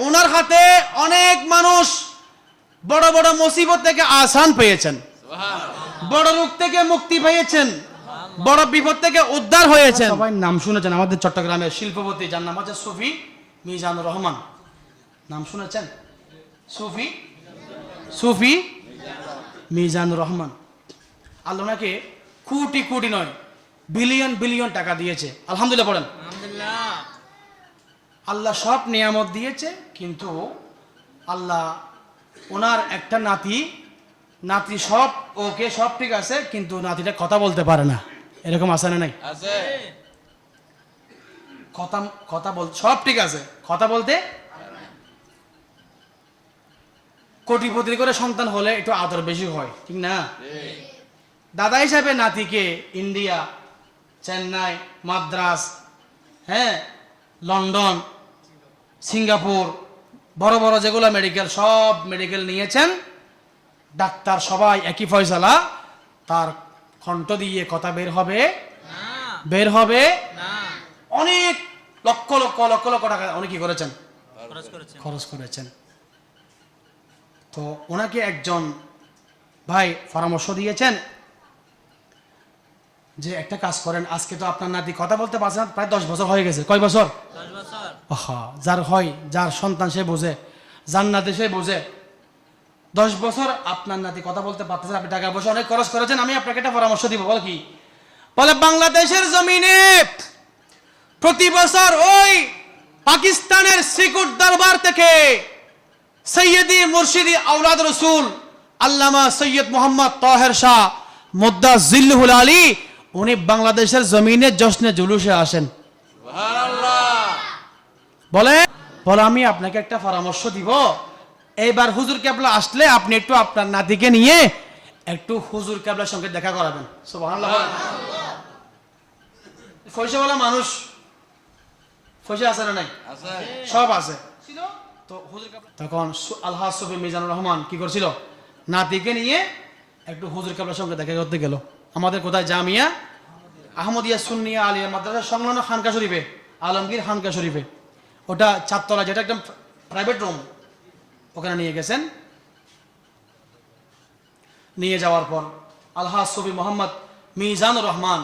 ওনার হাতে অনেক মানুষ বড় বড় মুসিবত থেকে আসান পেয়েছেন, বড় রোগ থেকে মুক্তি পেয়েছেন, বড় বিপদ থেকে উদ্ধার হয়েছেন। সবাই নাম শুনেছেন আমাদের চট্টগ্রামের শিল্পপতি, যার নাম হচ্ছে সুফি মিজানুর রহমান। নাম শুনেছেন? সুফি মিজানুর রহমান। আল্লাহ ওনাকে কোটি কোটি নয়, বিলিয়ন বিলিয়ন টাকা দিয়েছে। আলহামদুলিল্লাহ পড়েন। আল্লাহ সব নিয়ামত দিয়েছে, কিন্তু আল্লাহ ওনার একটা নাতি সব ওকে, সব ঠিক আছে, কিন্তু নাতিটা কথা বলতে পারে না। এরকম আছে না নাই? কথা বল, সব ঠিক আছে, কথা বলতে। কোটিপতি করে সন্তান হলে একটু আদর বেশি হয়, ঠিক না? দাদা হিসাবে নাতিকে ইন্ডিয়া, চেন্নাই, মাদ্রাস, হ্যাঁ, লন্ডন, সিঙ্গাপুর, বড় বড় যেগুলো মেডিকেল, সব মেডিকেল নিয়েছেন। ডাক্তার সবাই একই ফয়সালা, তার কণ্ঠ দিয়ে কথা বের হবে অনেক লক্ষ লক্ষ লক্ষ লক্ষ টাকা উনি কি করেছেন? খরচ করেছেন। তো ওনাকে একজন ভাই পরামর্শ দিয়েছেন যে একটা কাজ করেন, আজকে তো আপনার নাতি কথা বলতে পারছে না, প্রায় 10 বছর হয়ে গেছে। কয় বছর? 10 বছর। যার সন্তান সে বোঝে, যার নাতি সে বোঝে। 10 বছর আপনার নাতি কথা বলতে পারতেছেন, আপনি টাকা পয়সা অনেক খরচ করেছেন, আমি আপনাকে একটা পরামর্শ দিব। বল কি? বলে বাংলাদেশের জমিনে প্রতি বছর ওই পাকিস্তানের সিকুট দরবার থেকে সৈয়দি মুর্শিদি আওলাদ রসুল আল্লামা সৈয়দ মোহাম্মদ তাহের শাহ মুদ্দা জিল্লুহুল আলী, উনি বাংলাদেশের জমিনে জশ্নে জুলুসে আসেন। বলে আমি আপনাকে একটা পরামর্শ দিব, এইবার হুজুর কেবলা আসলে আপনি একটু আপনার নাতিকে নিয়ে একটু হুজুর কেবলার সঙ্গে দেখা করাবেন। সুবহানাল্লাহ। পয়সাওয়ালা মানুষ, পয়সা আছে না নাই? সব আছে। তো হুজুর কেবলা তখন আলহাজ সুফি মিজানুর রহমান কি করছিল? নাতিকে নিয়ে একটু হুজুর কেবলার সঙ্গে দেখা করতে গেল। আমাদের কোথায়? জামিয়া আহমদিয়া সুন্নিয়া আলিয়া মাদ্রাসা সংলগ্ন খানকা শরীফে, আলমগীর খানকা শরীফে, ওটা 4 তলা, যেটা একদম প্রাইভেট রুম, ওখানে নিয়ে গেছেন। নিয়ে যাওয়ার পর আলহাজ সুফি মোহাম্মদ মিজানুর রহমান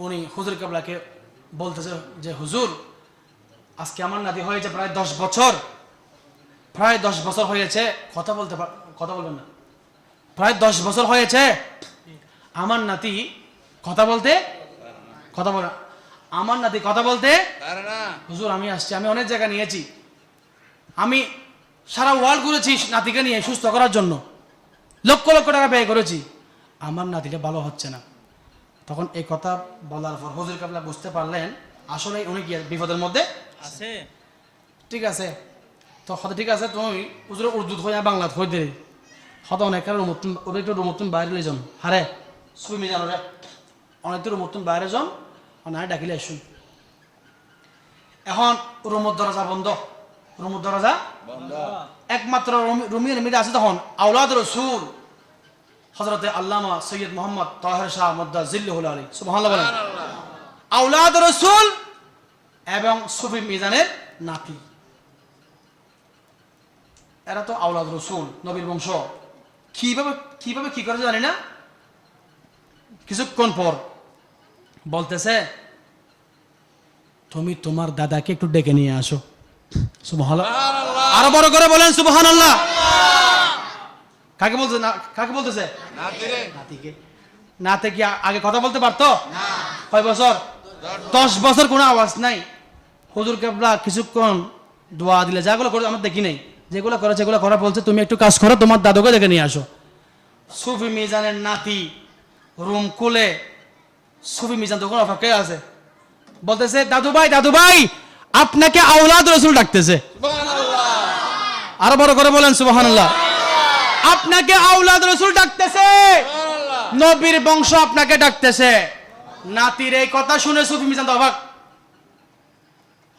উনি হুজুর কেবলাকে বলতেছে যে হুজুর, আজকে আমার নাতি হয়েছে প্রায় 10 বছর, প্রায় 10 বছর হয়েছে, কথা বলবেন না, প্রায় 10 বছর হয়েছে আমার নাতি কথা বলে আমার নাতি কথা বলতে পারে না। হুজুর আমি আসছি, আমি অনেক জায়গা নিয়েছি, আমি সারা ওয়ার্ল্ড ঘুরেছি নাতিকে নিয়ে সুস্থ করার জন্য, লক্ষ লক্ষ টাকা ব্যয় করেছি, আমার নাতিটা ভালো হচ্ছে না। তখন এই কথা বলার পর হুজুর কেবলা বুঝতে পারলেন আসলে উনি কি বিপদের মধ্যে আছে। ঠিক আছে, তো হয়তো ঠিক আছে, তুমি হুজুর উর্দু হয়ে বাংলা হয়ে দে, হয়তো অনেকের একটু রুমতুন বাইরে লেজন, হারে সুমি জানো অনেক রুমতুন বাইরে যান, অনেক ডাকিলে আসুন। এখন রুমুর দরজা বন্ধ, একমাত্র রুমির মিলে আছে তখন আওলাদ রসুল হযরতে আল্লামা সৈয়দ মোহাম্মদ তাহের শাহ মুদ্দা জিল্লুহুল আলী। সুবহানাল্লাহ বলেন। আওলাদ রসুল এবং সুফি মিজানের নাতি, এরা তো আওলাদ রসুল, নবীর বংশ। কিভাবে কি করে জানি না, কিছুক্ষণ পর বলতেছে তুমি তোমার দাদাকে একটু ডেকে নিয়ে আসো। সুবহানাল্লাহ। আরো বড় করে বলেন সুবহানাল্লাহ। কাকে বলতেছে? নাতিকে। নাতি কি আগে কথা বলতে পারতো? কয় বছর? 10 বছর কোনো আওয়াজ নাই। হুজুর কেবলা কিছুক্ষণ দোয়া দিলে, যাগুলো করে আমরা দেখি নাই, যেগুলো করেছে এগুলো করা, বলছে তুমি একটু কাজ করো, তোমার দাদুকে ডেকে নিয়ে আসো। সুফি মিজানের নাতি রুম খুলে, সুফি মিজান তখন অপেক্ষায় আছে, বলতেছে দাদু ভাই আপনাকে আওলাদ রসুল ডাকতেছে। আরো বড় করে বলেন সুবহানাল্লাহ। আপনাকে আওলাদ রসুল ডাকতেছে, নবীর বংশ আপনাকে ডাকতেছে। নাতির এই কথা শুনে সুফি মিজান তো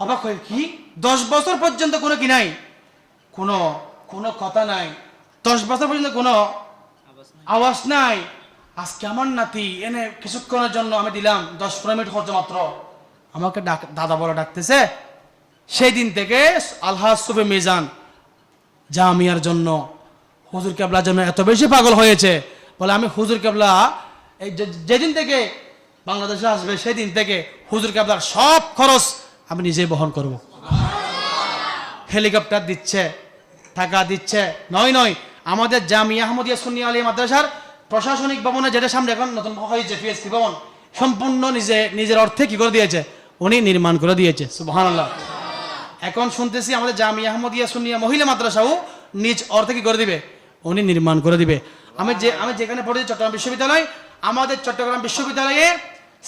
অবাক হয়ে, কি 10 বছর পর্যন্ত কোনো কি নাই, কোনো কথা নাই, 10 বছর পর্যন্ত কোনো আওয়াজ নাই। আজকে আমার নাতি এনে কিছুক্ষণের জন্য আমি দিলাম 10-15 মিনিট খরচ মাত্র, আমাকে দাদা বলে ডাকতেছে। সেই দিন থেকে আলহাজ সুফি মিজান জামিয়ার জন্য হুজুর কেবলার জন্য এত বেশি পাগল হয়েছে, বলে আমি হুজুর কেবলা এই যেদিন থেকে বাংলাদেশে আসবে সেদিন থেকে হুজুর কেবলার সব খরচ আমি নিজেই বহন করব। হেলিকপ্টার দিচ্ছে, টাকা দিচ্ছে, নয় আমাদের জামিয়া আহমদিয়া সুন্নি আলিয়া মাদ্রাসার প্রশাসনিক ভবনে, যেটা সামনে এখন নতুন হয়েছে পিএসপি ভবন, সম্পূর্ণ নিজের অর্থে কি করে দিয়েছে, উনি নির্মাণ করে দিয়েছে। সুবহানাল্লাহ। এখন শুনতেছি আমাদের জামিয়া আহমদিয়া সুন্নিয়া মহিলা মাদ্রাসাও নিজ অর্থে কি করে দিবে, উনি নির্মাণ করে দিবে। আমি যেখানে পড়েছি চট্টগ্রাম বিশ্ববিদ্যালয়, আমাদের চট্টগ্রাম বিশ্ববিদ্যালয়ে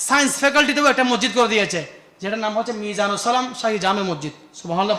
সায়েন্স ফ্যাকাল্টিতেও একটা মসজিদ করে দিয়েছে, যেটার নাম হচ্ছে মিজানুস সালাম শাহী জামে মসজিদ। সুবহানাল্লাহ।